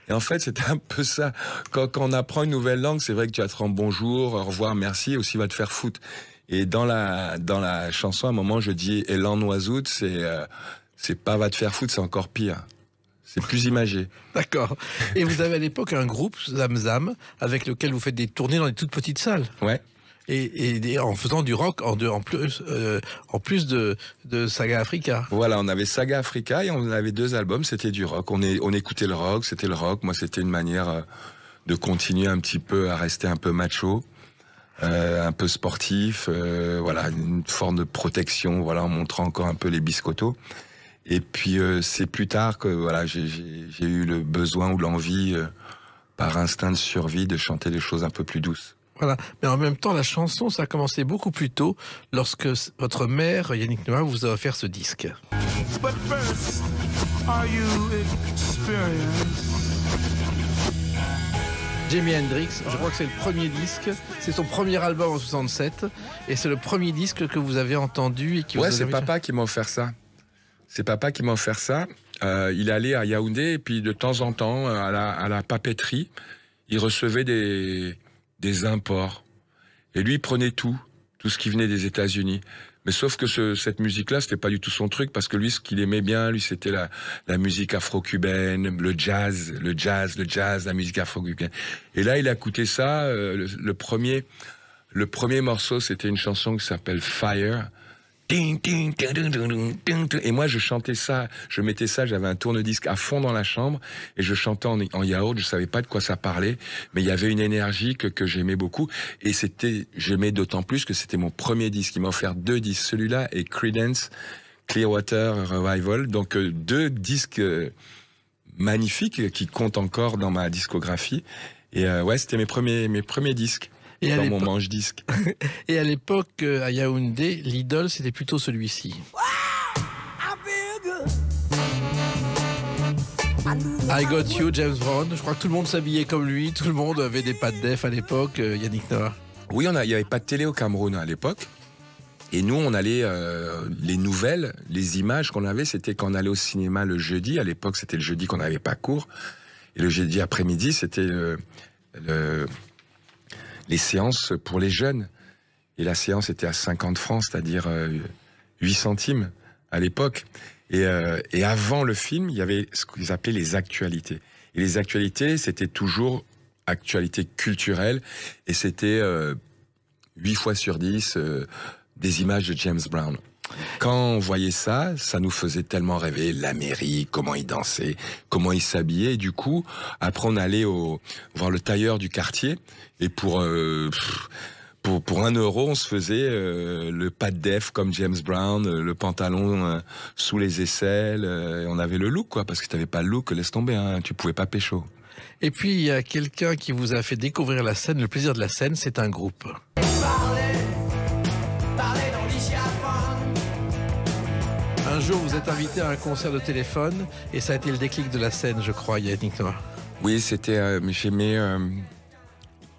Et en fait, c'était un peu ça. Quand on apprend une nouvelle langue, c'est vrai que tu apprends bonjour, au revoir, merci, aussi va te faire foutre. Et dans la chanson, à un moment, je dis Elan Noisout, c'est pas va te faire foutre, c'est encore pire. C'est plus imagé. D'accord. Et vous avez à l'époque un groupe, Zamzam, avec lequel vous faites des tournées dans des toutes petites salles. Ouais. Et en faisant du rock en plus de Saga Africa. Voilà, on avait Saga Africa et on avait 2 albums, c'était du rock. On écoutait le rock, c'était le rock. Moi, c'était une manière de continuer un petit peu à rester un peu macho, un peu sportif, voilà, une forme de protection, voilà, en montrant encore un peu les biscottos. Et puis c'est plus tard que voilà, j'ai eu le besoin ou l'envie, par instinct de survie, de chanter des choses un peu plus douces. Voilà, mais en même temps, la chanson, ça a commencé beaucoup plus tôt, lorsque votre mère, Yannick Noah, vous a offert ce disque. But first, are you experienced? Jimi Hendrix, je crois que c'est le premier disque, c'est son premier album en 67, et c'est le premier disque que vous avez entendu et qui vous c'est papa qui m'a offert ça. C'est papa qui m'a offert ça. Il est allé à Yaoundé, et puis de temps en temps, à la papeterie, il recevait des imports. Et lui, il prenait tout ce qui venait des États-Unis. Mais sauf que cette musique-là, c'était pas du tout son truc, parce que lui, ce qu'il aimait bien, lui, c'était la musique afro-cubaine, le jazz, la musique afro-cubaine. Et là, il a écouté ça, le premier Le premier morceau, c'était une chanson qui s'appelle Fire. Et moi, je chantais ça, je mettais ça, j'avais un tourne-disque à fond dans la chambre, et je chantais en yaourt, je savais pas de quoi ça parlait, mais il y avait une énergie que j'aimais beaucoup, et j'aimais d'autant plus que c'était mon premier disque. Il m'a offert 2 disques, celui-là et Creedence Clearwater Revival, donc 2 disques magnifiques qui comptent encore dans ma discographie. Et ouais, c'était mes premiers disques. Et dans mon manche-disque. Et à l'époque, à Yaoundé, l'idole, c'était plutôt celui-ci. I Got You, James Brown. Je crois que tout le monde s'habillait comme lui, tout le monde avait des pattes def à l'époque, Yannick Noah. Oui, il n'y avait pas de télé au Cameroun à l'époque. Et nous, on allait, les nouvelles, les images qu'on avait, c'était quand on allait au cinéma le jeudi. À l'époque, c'était le jeudi qu'on n'avait pas cours. Et le jeudi après-midi, c'était les séances pour les jeunes. Et la séance était à 50 francs, c'est-à-dire 8 centimes à l'époque. Et avant le film, il y avait ce qu'ils appelaient les actualités. Et les actualités, c'était toujours actualité culturelle. Et c'était 8 fois sur 10 des images de James Brown. Quand on voyait ça, ça nous faisait tellement rêver l'Amérique, comment il dansait, comment il s'habillait. Et du coup, après, on allait voir le tailleur du quartier. Et pour 1 euro, on se faisait le pas de def comme James Brown, le pantalon sous les aisselles. Et on avait le look, quoi, parce que tu n'avais pas le look, laisse tomber, hein, tu pouvais pas pécho. Et puis, il y a quelqu'un qui vous a fait découvrir la scène, le plaisir de la scène, c'est un groupe. Un jour, vous êtes invité à un concert de téléphone et ça a été le déclic de la scène, je crois, Yannick Noah. Oui, c'était... j'aimais...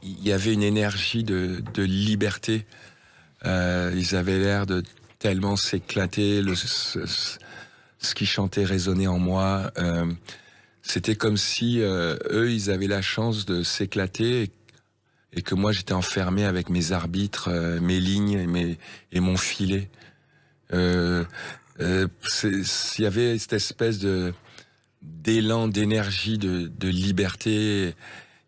il y avait une énergie de liberté. Ils avaient l'air de tellement s'éclater. Ce qu'ils chantaient résonnait en moi. C'était comme si eux, ils avaient la chance de s'éclater et que moi, j'étais enfermé avec mes arbitres, mes lignes et mon filet. Il y avait cette espèce d'élan, d'énergie, de liberté.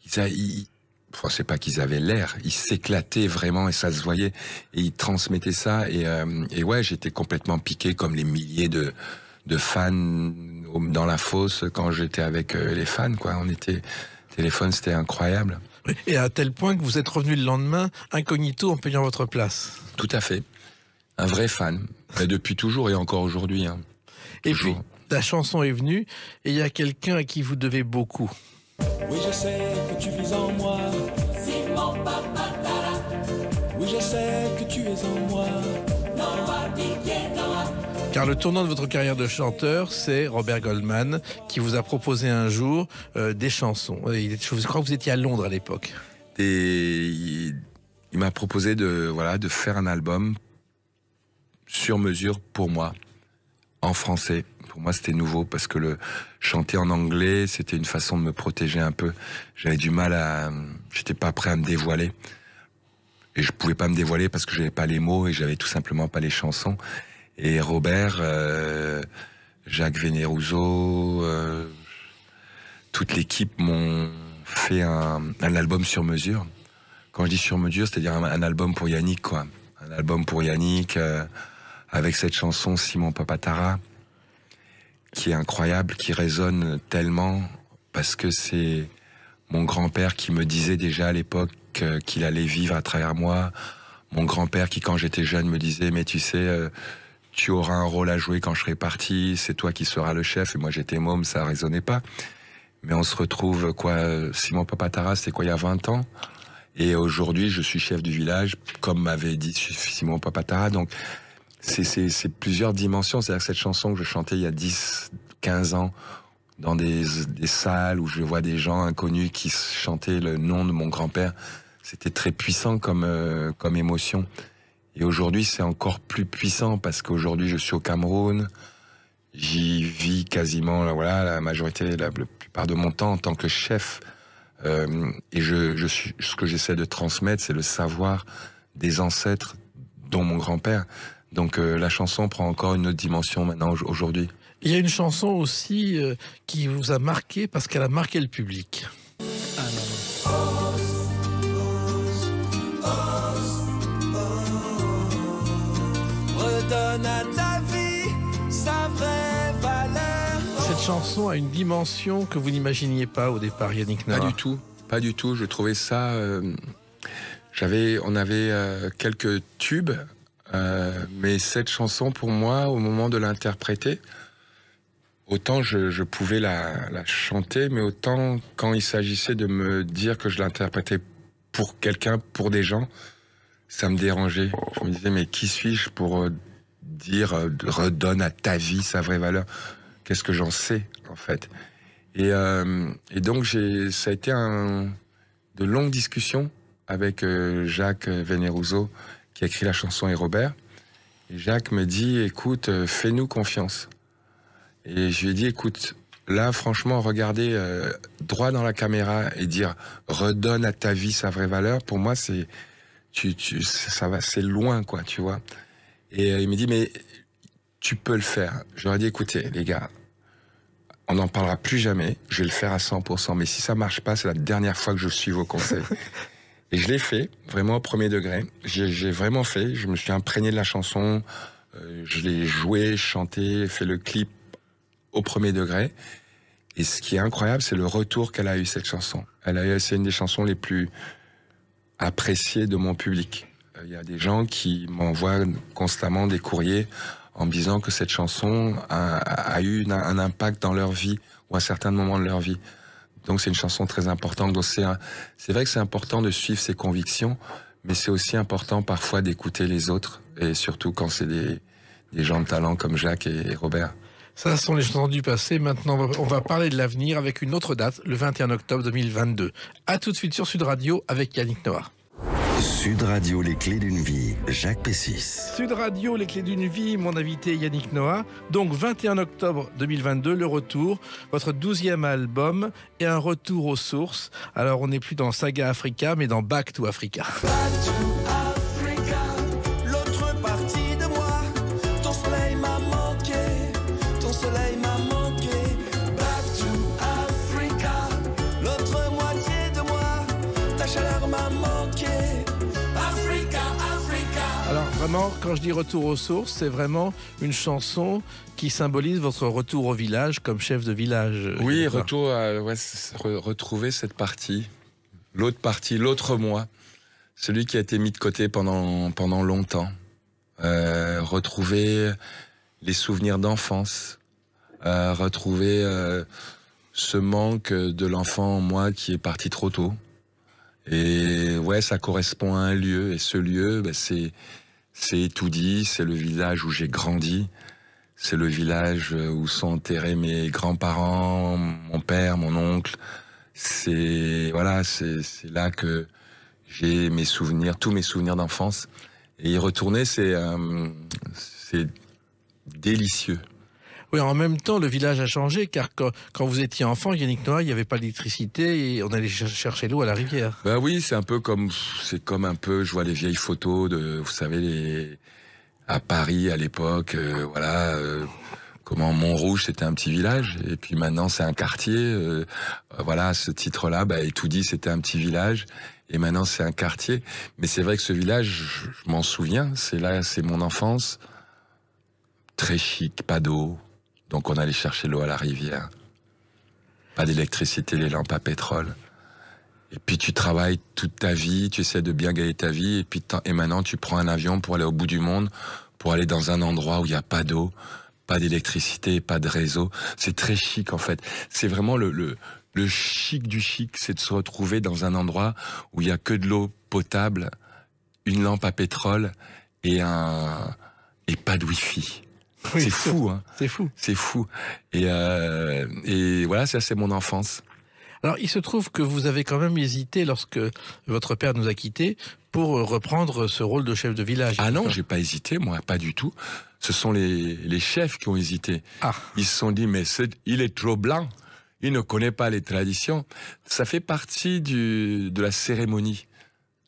C'est pas qu'ils avaient l'air, ils s'éclataient vraiment et ça se voyait et ils transmettaient ça et ouais, j'étais complètement piqué comme les milliers de fans dans la fosse quand j'étais avec les fans, quoi. On était téléphone, c'était incroyable. Et à tel point que vous êtes revenu le lendemain incognito en payant votre place. Tout à fait. Un vrai fan. Mais depuis toujours et encore aujourd'hui. Hein. Et puis, la chanson est venue et il y a quelqu'un à qui vous devez beaucoup. Oui, je sais que tu vis en moi. Simon Papatara. Oui, je sais que tu es en moi. Car le tournant de votre carrière de chanteur, c'est Robert Goldman qui vous a proposé un jour des chansons. Je crois que vous étiez à Londres à l'époque. Il m'a proposé de faire un album sur mesure pour moi, en français. Pour moi, c'était nouveau parce que chanter en anglais, c'était une façon de me protéger un peu. J'avais du mal j'étais pas prêt à me dévoiler. Et je pouvais pas me dévoiler parce que j'avais pas les mots et j'avais tout simplement pas les chansons. Et Robert, Jacques Vénérouzeau, toute l'équipe m'ont fait un album sur mesure. Quand je dis sur mesure, c'est-à-dire un album pour Yannick, quoi. Un album pour Yannick, avec cette chanson Simon Papatara, qui est incroyable, qui résonne tellement, parce que c'est mon grand-père qui me disait déjà à l'époque qu'il allait vivre à travers moi. Mon grand-père qui, quand j'étais jeune, me disait « Mais tu sais, tu auras un rôle à jouer quand je serai parti, c'est toi qui seras le chef. » Et moi, j'étais môme, ça résonnait pas. Mais on se retrouve, Simon Papatara, c'était il y a 20 ans. Et aujourd'hui, je suis chef du village, comme m'avait dit Simon Papatara. Donc, c'est plusieurs dimensions. C'est-à-dire que cette chanson que je chantais il y a 10, 15 ans, dans des salles où je vois des gens inconnus qui chantaient le nom de mon grand-père, c'était très puissant comme émotion. Et aujourd'hui, c'est encore plus puissant parce qu'aujourd'hui, je suis au Cameroun. J'y vis quasiment la majorité, la plupart de mon temps en tant que chef. Et ce que j'essaie de transmettre, c'est le savoir des ancêtres, dont mon grand-père. Donc la chanson prend encore une autre dimension maintenant, aujourd'hui. Il y a une chanson aussi qui vous a marqué parce qu'elle a marqué le public. redonne à ta vie sa vraie valeur. Cette chanson a une dimension que vous n'imaginiez pas au départ, Yannick Noah. Pas du tout. Je trouvais ça... on avait quelques tubes, mais cette chanson, pour moi, au moment de l'interpréter, autant je pouvais la chanter, mais autant quand il s'agissait de me dire que je l'interprétais pour quelqu'un, pour des gens, ça me dérangeait. Je me disais, mais qui suis-je pour dire redonne à ta vie sa vraie valeur? Qu'est-ce que j'en sais, en fait? Et donc, ça a été de longues discussions avec Jacques Veneruso, qui a écrit la chanson, et Robert. Et Jacques me dit, écoute, fais-nous confiance. Et je lui ai dit, écoute, là, franchement, regarder droit dans la caméra et dire redonne à ta vie sa vraie valeur, pour moi, c'est loin, quoi, tu vois. Et il me dit, mais tu peux le faire. Je leur ai dit, écoutez, les gars, on n'en parlera plus jamais, je vais le faire à 100%, mais si ça marche pas, c'est la dernière fois que je suis vos conseils. Et je l'ai fait, vraiment au premier degré. J'ai vraiment fait, je me suis imprégné de la chanson, je l'ai joué, chanté, fait le clip au premier degré. Et ce qui est incroyable, c'est le retour qu'elle a eu, cette chanson. C'est une des chansons les plus appréciées de mon public. Il y a des gens qui m'envoient constamment des courriers en me disant que cette chanson a eu un impact dans leur vie ou à certains moments de leur vie. Donc c'est une chanson très importante. Donc c'est vrai que c'est important de suivre ses convictions, mais c'est aussi important parfois d'écouter les autres, et surtout quand c'est des gens de talent comme Jacques et Robert. Ça, ce sont les chansons du passé. Maintenant, on va parler de l'avenir avec une autre date, le 21 octobre 2022. À tout de suite sur Sud Radio avec Yannick Noah. Sud Radio, les clés d'une vie, Jacques Pessis. Sud Radio, les clés d'une vie, mon invité Yannick Noah. Donc 21 octobre 2022, le retour, votre 12e album et un retour aux sources. Alors on n'est plus dans Saga Africa, mais dans Back to Africa. Back to Africa, l'autre partie de moi. Ton soleil m'a manqué, ton soleil m'a manqué. Back to Africa, l'autre moitié de moi. Ta chaleur m'a manqué. Alors vraiment, quand je dis retour aux sources, c'est vraiment une chanson qui symbolise votre retour au village comme chef de village. Oui, retrouver cette partie, l'autre moi, celui qui a été mis de côté pendant longtemps. Retrouver les souvenirs d'enfance, retrouver ce manque de l'enfant en moi qui est parti trop tôt. Et ouais, ça correspond à un lieu, et ce lieu, c'est Etoudi, c'est le village où j'ai grandi, c'est le village où sont enterrés mes grands-parents, mon père, mon oncle. C'est là que j'ai mes souvenirs, tous mes souvenirs d'enfance. Et y retourner, c'est délicieux. Oui, en même temps, le village a changé, car quand vous étiez enfant, Yannick Noah, il n'y avait pas d'électricité et on allait chercher l'eau à la rivière. Ben oui, c'est comme un peu, je vois les vieilles photos de, vous savez, à Paris à l'époque, comment Montrouge c'était un petit village, et puis maintenant c'est un quartier. Ce titre-là, Etoudi c'était un petit village, et maintenant c'est un quartier. Mais c'est vrai que ce village, je m'en souviens, c'est mon enfance, très chic, pas d'eau. Donc on allait chercher l'eau à la rivière. Pas d'électricité, les lampes à pétrole. Et puis tu travailles toute ta vie, tu essaies de bien gagner ta vie, et maintenant tu prends un avion pour aller au bout du monde, pour aller dans un endroit où il n'y a pas d'eau, pas d'électricité, pas de réseau. C'est très chic en fait. C'est vraiment le chic du chic, c'est de se retrouver dans un endroit où il n'y a que de l'eau potable, une lampe à pétrole et pas de wifi. Oui, c'est fou, hein. C'est fou. C'est fou. Et voilà, ça c'est mon enfance. Alors, il se trouve que vous avez quand même hésité lorsque votre père nous a quittés pour reprendre ce rôle de chef de village. Ah non, j'ai pas hésité, moi, pas du tout. Ce sont les chefs qui ont hésité. Ah. Ils se sont dit, mais il est trop blanc. Il ne connaît pas les traditions. Ça fait partie de la cérémonie,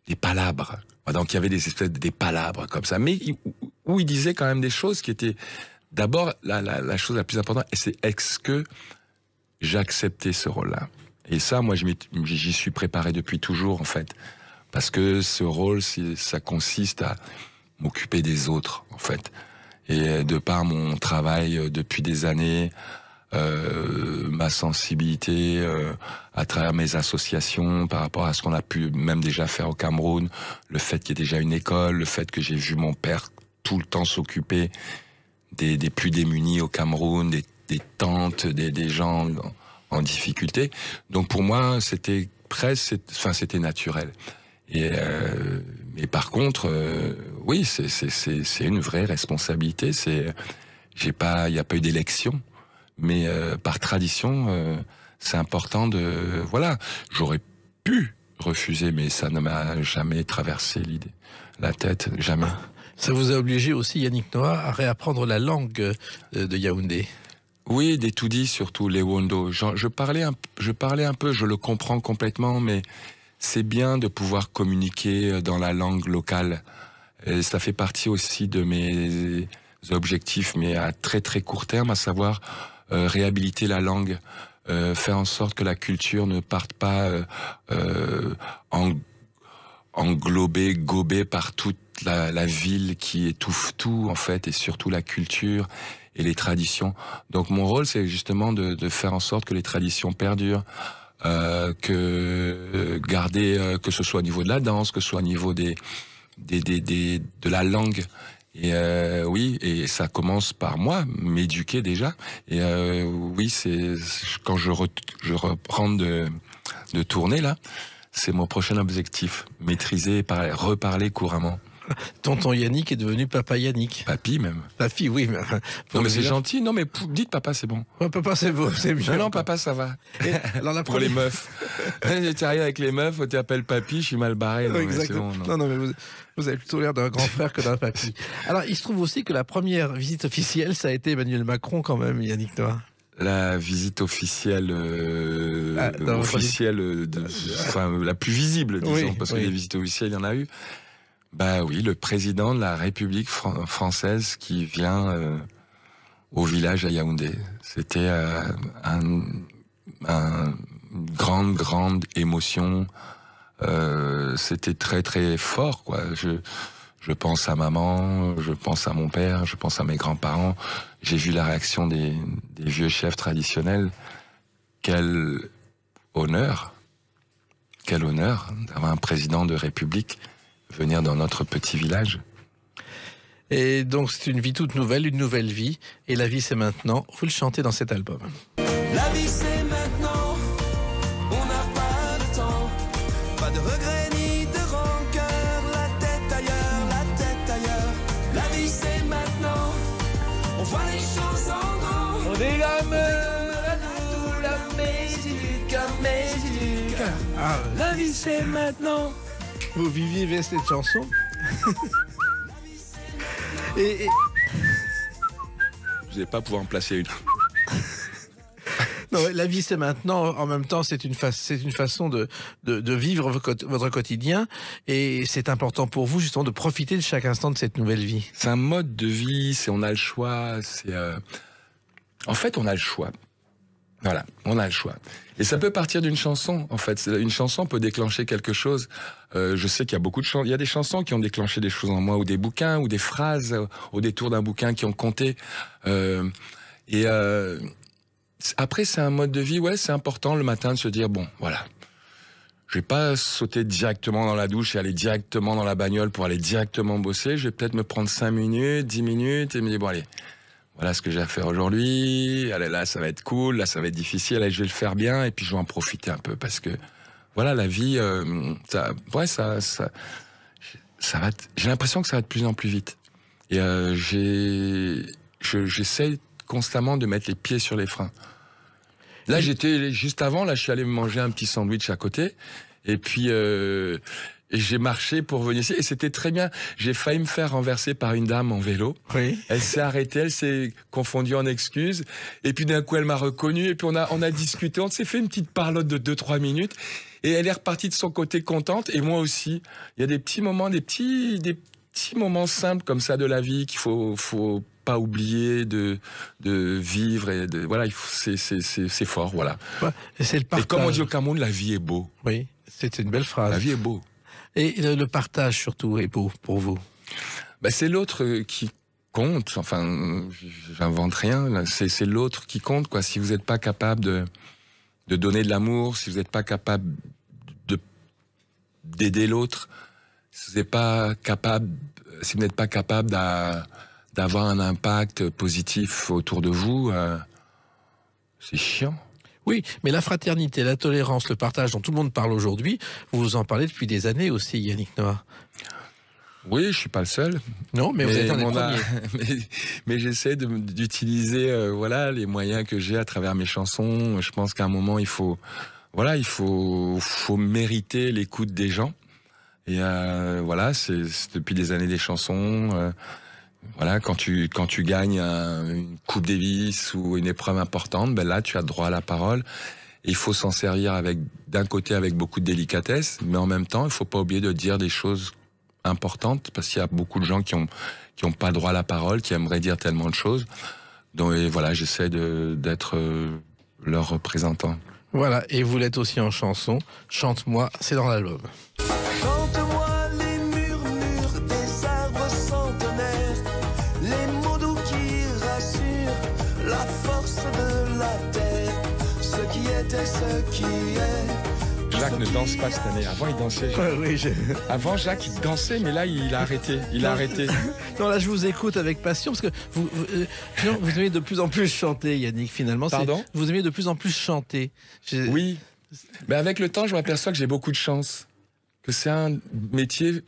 des palabres. Donc il y avait des palabres comme ça, mais où il disait quand même des choses qui étaient d'abord la chose la plus importante, et c'est est-ce que j'acceptais ce rôle-là. Et ça, moi, j'y suis préparé depuis toujours, en fait, parce que ce rôle, ça consiste à m'occuper des autres, en fait. Et de par mon travail depuis des années, ma sensibilité à travers mes associations par rapport à ce qu'on a pu même déjà faire au Cameroun, le fait qu'il y ait déjà une école, le fait que j'ai vu mon père tout le temps s'occuper des plus démunis au Cameroun, des tantes, des gens en difficulté. Donc pour moi, c'était presque, c'était naturel. Mais par contre, oui, c'est une vraie responsabilité. Il n'y a pas eu d'élection, mais par tradition, c'est important de, voilà. J'aurais pu refuser, mais ça ne m'a jamais traversé la tête, jamais. Ça vous a obligé aussi, Yannick Noah, à réapprendre la langue de Yaoundé. Oui, des Toudi surtout, les Wondo. Je parlais un peu, je le comprends complètement, mais c'est bien de pouvoir communiquer dans la langue locale. Et ça fait partie aussi de mes objectifs, mais à très très court terme, à savoir réhabiliter la langue, faire en sorte que la culture ne parte pas englobée, gobée par toute la ville qui étouffe tout en fait, et surtout la culture et les traditions. Donc mon rôle, c'est justement de faire en sorte que les traditions perdurent, que garder, que ce soit au niveau de la danse, que ce soit au niveau de la langue. Et oui, et ça commence par moi, m'éduquer déjà. Et oui, c'est quand je reprends de tourner là, c'est mon prochain objectif, maîtriser et reparler couramment. Tonton Yannick est devenu papa Yannick. Papy même. Papy, oui. Mais, non mais c'est gentil. Non mais dites papa, c'est bon. Ouais, papa, c'est beau, c'est bien. Non, papa, ça va. Et, alors, pour les meufs. Tu arrives avec les meufs, tu t'appelles papy, je suis mal barré. Non, exactement. Mais bon, non, mais vous avez plutôt l'air d'un grand frère que d'un papy. Alors, il se trouve aussi que la première visite officielle, ça a été Emmanuel Macron quand même, Yannick Noah. La visite officielle, la plus visible, disons, oui, parce que les visites officielles, il y en a eu. Bah oui, le président de la République française qui vient au village à Yaoundé. C'était une grande émotion. C'était très très fort, quoi. Je pense à maman, je pense à mon père, je pense à mes grands-parents. J'ai vu la réaction des vieux chefs traditionnels. Quel honneur d'avoir un président de République venir dans notre petit village. Et donc c'est une vie toute nouvelle, une nouvelle vie. Et la vie c'est maintenant. Vous le chantez dans cet album. La vie c'est maintenant. On n'a pas de temps. Pas de regrets ni de rancœur. La tête ailleurs, la tête ailleurs. La vie c'est maintenant. On voit les choses en grand. On est la musique. La vie c'est maintenant. Vous viviez cette chanson et je vais pas pouvoir en placer une. Non, la vie c'est maintenant. En même temps, c'est une façon de vivre votre quotidien, et c'est important pour vous justement de profiter de chaque instant de cette nouvelle vie. C'est un mode de vie. On a le choix. En fait, on a le choix. Voilà, on a le choix. Et ça peut partir d'une chanson, en fait. Une chanson peut déclencher quelque chose. Je sais qu'il y a beaucoup de chansons. Il y a des chansons qui ont déclenché des choses en moi, ou des bouquins, ou des phrases au détour d'un bouquin qui ont compté. Après, c'est un mode de vie. Ouais, c'est important le matin de se dire, bon, voilà. Je vais pas sauter directement dans la douche et aller directement dans la bagnole pour aller directement bosser. Je vais peut-être me prendre 5 minutes, 10 minutes et me dire, bon, allez. Voilà ce que j'ai à faire aujourd'hui. Allez, là, ça va être cool. Là, ça va être difficile. Allez, je vais le faire bien. Et puis, je vais en profiter un peu parce que, voilà, la vie, j'ai l'impression que ça va de plus en plus vite. Et j'essaie constamment de mettre les pieds sur les freins. Là, juste avant, là, je suis allé me manger un petit sandwich à côté. Et puis, et j'ai marché pour venir ici, et c'était très bien. J'ai failli me faire renverser par une dame en vélo. Oui. Elle s'est arrêtée, elle s'est confondue en excuses, et puis d'un coup elle m'a reconnu, et puis on a discuté, on s'est fait une petite parlotte de 2-3 minutes, et elle est repartie de son côté contente, et moi aussi. Il y a des petits moments, des petits moments simples comme ça de la vie qu'il faut pas oublier de vivre, et voilà, c'est fort, voilà. Ouais, et c'est le partage. Et comme on dit au Cameroun, la vie est beau. Oui, c'est une belle phrase. La vie est beau. Et le partage surtout est beau pour vous. Bah, c'est l'autre qui compte. Enfin, j'invente rien. C'est l'autre qui compte, quoi. Si vous n'êtes pas capable de donner de l'amour, si vous n'êtes pas capable d'aider l'autre, si vous n'êtes pas capable d'avoir un impact positif autour de vous, c'est chiant. Oui, mais la fraternité, la tolérance, le partage dont tout le monde parle aujourd'hui, vous en parlez depuis des années aussi, Yannick Noah. Oui, je suis pas le seul. Non, mais vous êtes un des premiers. Mais j'essaie d'utiliser les moyens que j'ai à travers mes chansons. Je pense qu'à un moment, il faut mériter l'écoute des gens. Et c'est depuis des années des chansons. Quand tu gagnes une Coupe Davis ou une épreuve importante, ben là, tu as droit à la parole. Et il faut s'en servir d'un côté avec beaucoup de délicatesse, mais en même temps, il faut pas oublier de dire des choses importantes, parce qu'il y a beaucoup de gens qui ont pas droit à la parole, qui aimeraient dire tellement de choses. Donc j'essaie d'être leur représentant. Voilà, et vous l'êtes aussi en chanson. Chante-moi, c'est dans l'album. Chante-moi les murmures des arbres centenaires, les mots doux qui rassurent, la force de la terre, ce qui était, ce qui est. Jacques ne danse pas cette année. Avant, il dansait. Avant, Jacques, il dansait, mais là, il a arrêté. Non, là, je vous écoute avec passion, parce que vous aimez de plus en plus chanter, Yannick, finalement. Pardon ? Vous aimez de plus en plus chanter. Oui. Mais avec le temps, je m'aperçois que j'ai beaucoup de chance. Que c'est un métier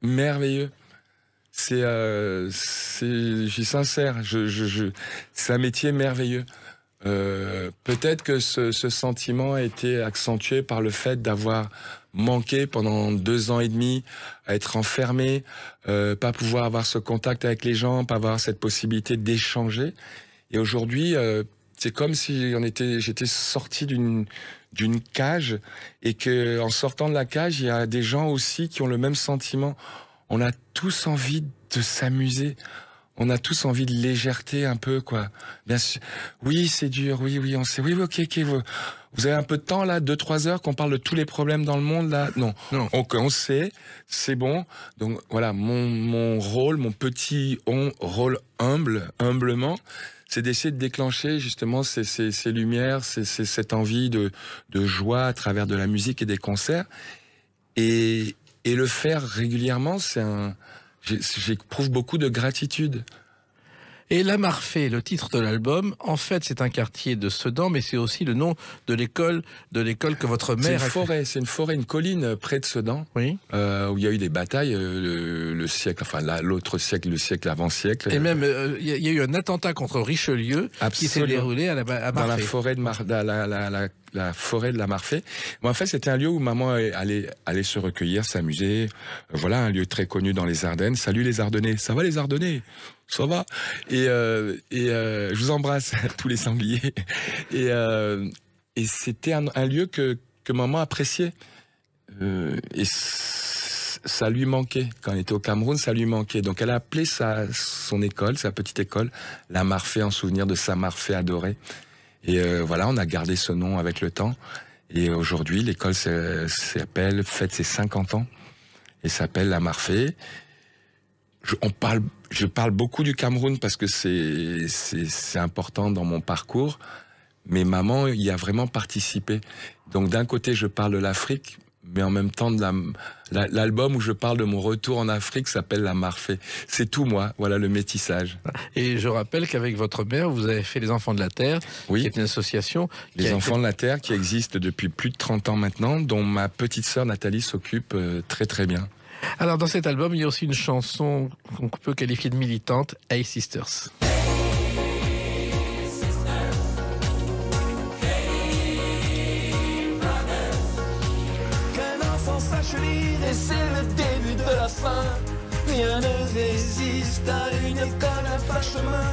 merveilleux. Je suis sincère. C'est un métier merveilleux. Peut-être que ce sentiment a été accentué par le fait d'avoir manqué pendant 2 ans et demi, à être enfermé, pas pouvoir avoir ce contact avec les gens, pas avoir cette possibilité d'échanger. Et aujourd'hui, c'est comme si j'étais sorti d'une cage, et que en sortant de la cage, il y a des gens aussi qui ont le même sentiment. On a tous envie de s'amuser. On a tous envie de légèreté un peu, quoi. Bien sûr. Oui, c'est dur. Oui, on sait. Oui, ok. Vous avez un peu de temps, là, 2-3 heures, qu'on parle de tous les problèmes dans le monde, là? Non. On sait. C'est bon. Donc, voilà, mon rôle, mon petit rôle humblement, c'est d'essayer de déclencher, justement, ces lumières, cette envie de joie à travers de la musique et des concerts. Et le faire régulièrement, j'éprouve beaucoup de gratitude. Et La Marfée, le titre de l'album, en fait, c'est un quartier de Sedan, mais c'est aussi le nom de l'école que votre mère C'est une forêt, une colline près de Sedan, oui. Où il y a eu des batailles le siècle, l'autre siècle, le siècle avant-siècle. Et même, il y a eu un attentat contre Richelieu. Absolument. Qui s'est déroulé à Marfée. Dans la forêt de la forêt de la Marfée. Bon, en fait, c'était un lieu où maman allait se recueillir, s'amuser. Voilà, un lieu très connu dans les Ardennes. Salut les Ardennais. Ça va les Ardennais? Ça va. Et je vous embrasse tous les sangliers. Et c'était un lieu que maman appréciait. Et ça lui manquait. Quand elle était au Cameroun, ça lui manquait. Donc elle a appelé son école, sa petite école, la Marfée, en souvenir de sa Marfée adorée. Et on a gardé ce nom avec le temps. Et aujourd'hui, l'école fête ses 50 ans et s'appelle la Marfée. Je parle beaucoup du Cameroun parce que c'est important dans mon parcours. Mais maman y a vraiment participé. Donc d'un côté, je parle de l'Afrique, mais en même temps, l'album où je parle de mon retour en Afrique s'appelle La Marfée. C'est tout moi, voilà le métissage. Et je rappelle qu'avec votre mère, vous avez fait les Enfants de la Terre, oui, qui est une association... Les Enfants de la Terre qui existe depuis plus de 30 ans maintenant, dont ma petite sœur Nathalie s'occupe très très bien. Alors dans cet album, il y a aussi une chanson qu'on peut qualifier de militante, Hey Sisters. Et c'est le début de la fin. Rien ne résiste à une école, un parchemin.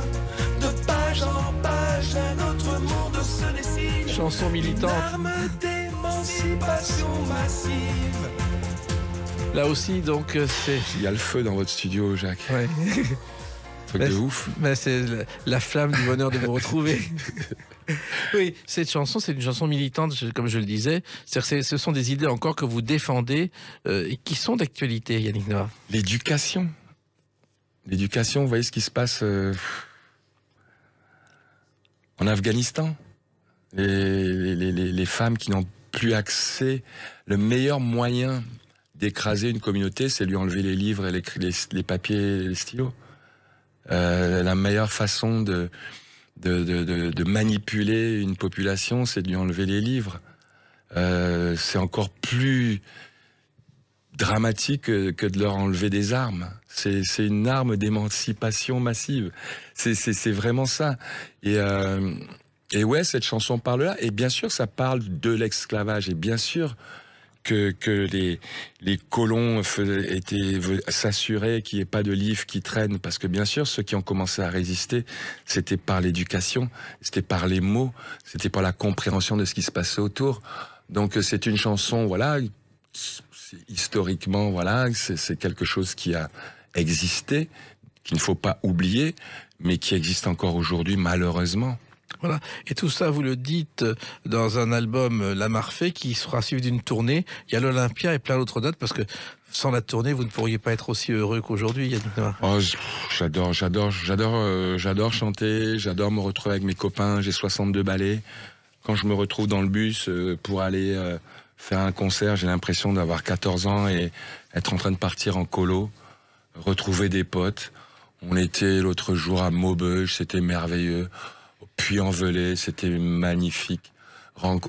De page en page, un autre monde se dessine. Chanson militante. Une arme d'émancipation massive. Là aussi, donc, c'est... Il y a le feu dans votre studio, Jacques. Ouais. Truc de ouf. Mais c'est la flamme du bonheur de vous retrouver. Oui, cette chanson, c'est une chanson militante, comme je le disais. Ce sont des idées encore que vous défendez et qui sont d'actualité, Yannick Noah. L'éducation. L'éducation, vous voyez ce qui se passe en Afghanistan. Les femmes qui n'ont plus accès, le meilleur moyen d'écraser une communauté, c'est lui enlever les livres et les papiers et les stylos. La meilleure façon de manipuler une population, c'est de lui enlever les livres. C'est encore plus dramatique que de leur enlever des armes. C'est une arme d'émancipation massive. C'est vraiment ça. Et ouais, cette chanson parle là. Et bien sûr, ça parle de l'esclavage. Et bien sûr que les colons s'assuraient qu'il n'y ait pas de livres qui traînent. Parce que bien sûr, ceux qui ont commencé à résister, c'était par l'éducation, c'était par les mots, c'était par la compréhension de ce qui se passait autour. Donc c'est une chanson, voilà, historiquement, voilà, c'est quelque chose qui a existé, qu'il ne faut pas oublier, mais qui existe encore aujourd'hui, malheureusement. Voilà. Et tout ça, vous le dites dans un album La Marfée qui sera suivi d'une tournée. Il y a l'Olympia et plein d'autres dates parce que sans la tournée, vous ne pourriez pas être aussi heureux qu'aujourd'hui, Yannick Noah. Oh, j'adore chanter, j'adore me retrouver avec mes copains. J'ai 62 ballets. Quand je me retrouve dans le bus pour aller faire un concert, j'ai l'impression d'avoir 14 ans et être en train de partir en colo, retrouver des potes. On était l'autre jour à Maubeuge, c'était merveilleux. Puis en Velay, c'était magnifique. En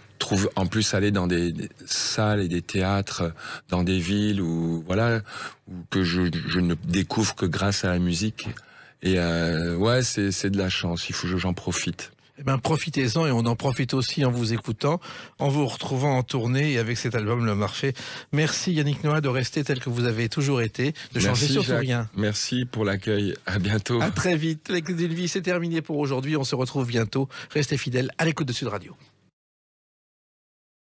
plus, aller dans des salles et des théâtres, dans des villes où que je ne découvre que grâce à la musique. Et ouais, c'est de la chance. Il faut que j'en profite. Eh ben, profitez-en et on en profite aussi en vous écoutant, en vous retrouvant en tournée et avec cet album Le Marfée. Merci Yannick Noah de rester tel que vous avez toujours été, de changer surtout Jacques. rien. Merci pour l'accueil. À bientôt. À très vite. Les Clés d'une Vie, c'est terminé pour aujourd'hui. On se retrouve bientôt. Restez fidèles à l'écoute de Sud Radio.